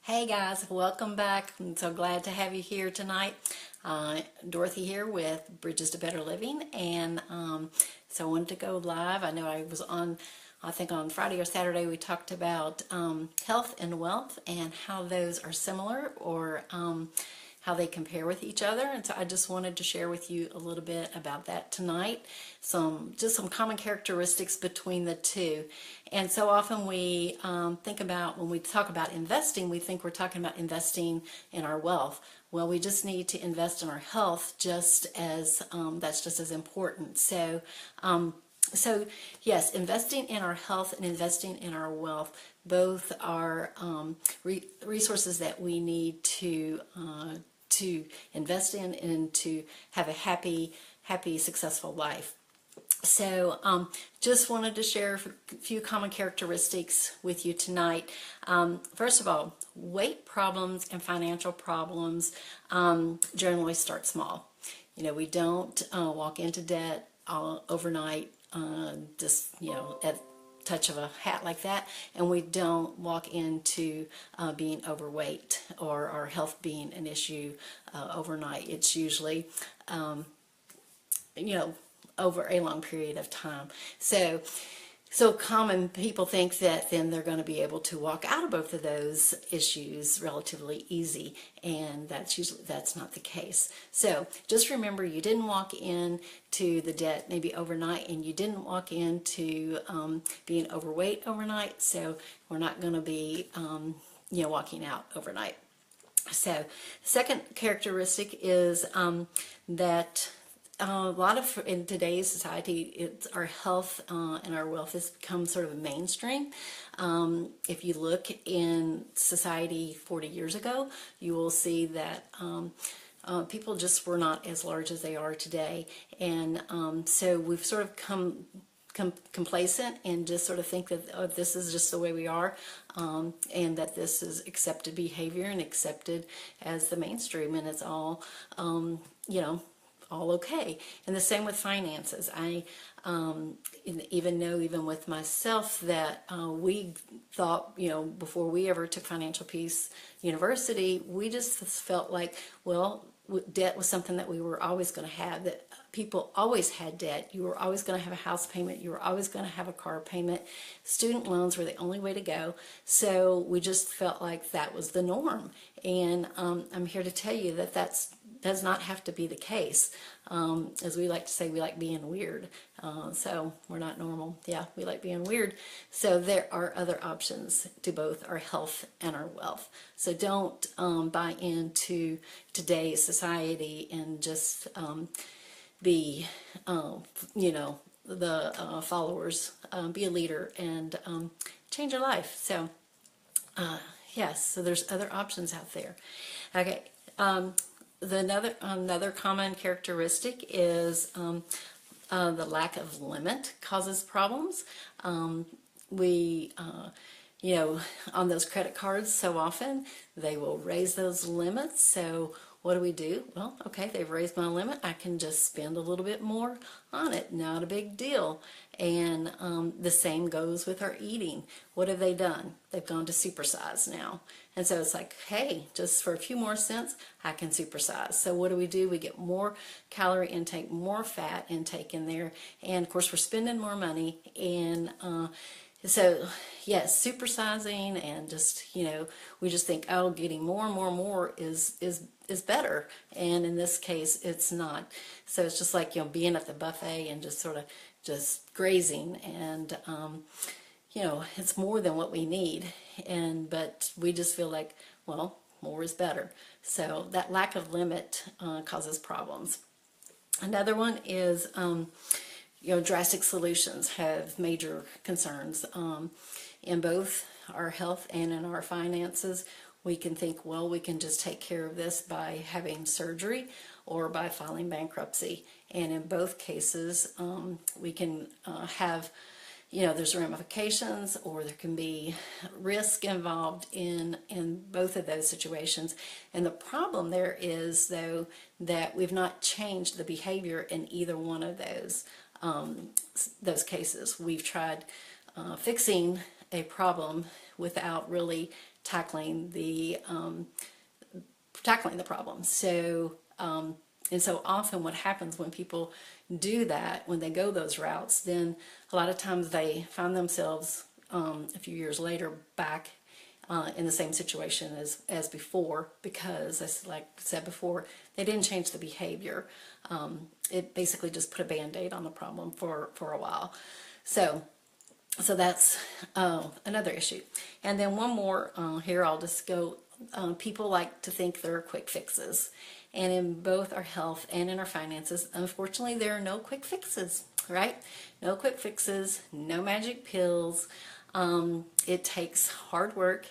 Hey guys, welcome back. I'm so glad to have you here tonight. Dorothy here with Bridges to Better Living, and so I wanted to go live. I know I was on, I think on Friday or Saturday, we talked about health and wealth and how those are similar or how they compare with each other. And so I just wanted to share with you a little bit about that tonight. Just some common characteristics between the two. And so often we think about, when we talk about investing, we think we're talking about investing in our wealth. Well, we just need to invest in our health just as, that's just as important. So yes, investing in our health and investing in our wealth both are resources that we need to invest in and to have a happy, successful life. So just wanted to share a few common characteristics with you tonight. First of all, weight problems and financial problems generally start small. You know, we don't walk into debt overnight, just, you know, at touch of a hat like that, and we don't walk into being overweight or our health being an issue overnight. It's usually you know, over a long period of time. So common people think that then they're going to be able to walk out of both of those issues relatively easy, and that's not the case. So just remember, you didn't walk into the debt maybe overnight, and you didn't walk into being overweight overnight. So we're not going to be you know, walking out overnight. So second characteristic is that a lot of, in today's society, it's our health and our wealth has become sort of mainstream. If you look in society 40 years ago, you will see that people just were not as large as they are today. And so we've sort of come complacent and just sort of think that, oh, this is just the way we are, and that this is accepted behavior and accepted as the mainstream, and it's all, you know, all okay. And the same with finances. I even know, even with myself, that we thought, you know, before we ever took Financial Peace University, we just felt like, well, debt was something that we were always going to have, that people always had debt. You were always going to have a house payment. You were always going to have a car payment. Student loans were the only way to go. So we just felt like that was the norm. And I'm here to tell you that does not have to be the case. As we like to say, we like being weird. So we're not normal. Yeah, we like being weird. So there are other options to both our health and our wealth. So don't buy into today's society and just be, you know, the followers. Be a leader and change your life. So yes, so there's other options out there. Okay. Another common characteristic is the lack of limit causes problems. You know, on those credit cards, so often they will raise those limits. So what do? Well, okay, they've raised my limit. I can just spend a little bit more on it. Not a big deal. And the same goes with our eating. What have they done? They've gone to supersize now. And so it's like, hey, just for a few more cents, I can supersize. So what do? We get more calorie intake, more fat intake in there. And of course, we're spending more money. And so yes, supersizing, and just, you know, we just think, oh, getting more and more is better. And in this case, it's not. So it's just like, you know, being at the buffet and just sort of just grazing, and you know, it's more than what we need. But we just feel like, well, more is better. So that lack of limit causes problems. Another one is you know, drastic solutions have major concerns in both our health and in our finances. We can think, well, we can just take care of this by having surgery or by filing bankruptcy. And in both cases, we can have, you know, there's ramifications, or there can be risk involved in both of those situations. And the problem there is, though, that we've not changed the behavior in either one of those cases. We've tried fixing a problem without really tackling the problem. So and so often what happens when people do that, when they go those routes, then a lot of times they find themselves a few years later back in the same situation as before, because, like I said before, they didn't change the behavior. It basically just put a Band-Aid on the problem for a while. So that's another issue. And then one more here, I'll just go. People like to think there are quick fixes. And in both our health and in our finances, unfortunately, there are no quick fixes, right? No quick fixes, no magic pills. It takes hard work.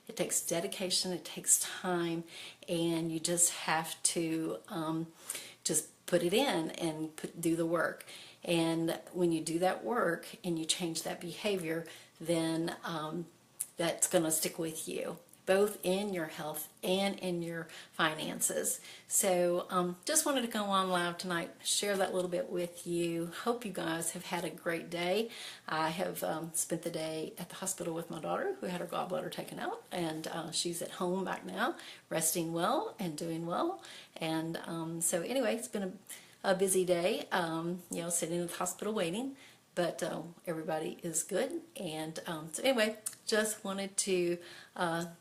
It takes dedication. It takes time. And you just have to just put it in and do the work. And when you do that work and you change that behavior, then that's going to stick with you, both in your health and in your finances. So just wanted to go on live tonight, share that little bit with you. Hope you guys have had a great day. I have spent the day at the hospital with my daughter, who had her gallbladder taken out, and she's at home back now, resting well and doing well. And so anyway, it's been a busy day, you know, sitting in the hospital waiting. But everybody is good. And so anyway, just wanted to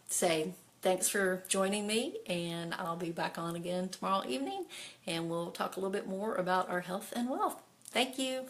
say thanks for joining me, and I'll be back on again tomorrow evening, and we'll talk a little bit more about our health and wealth. Thank you.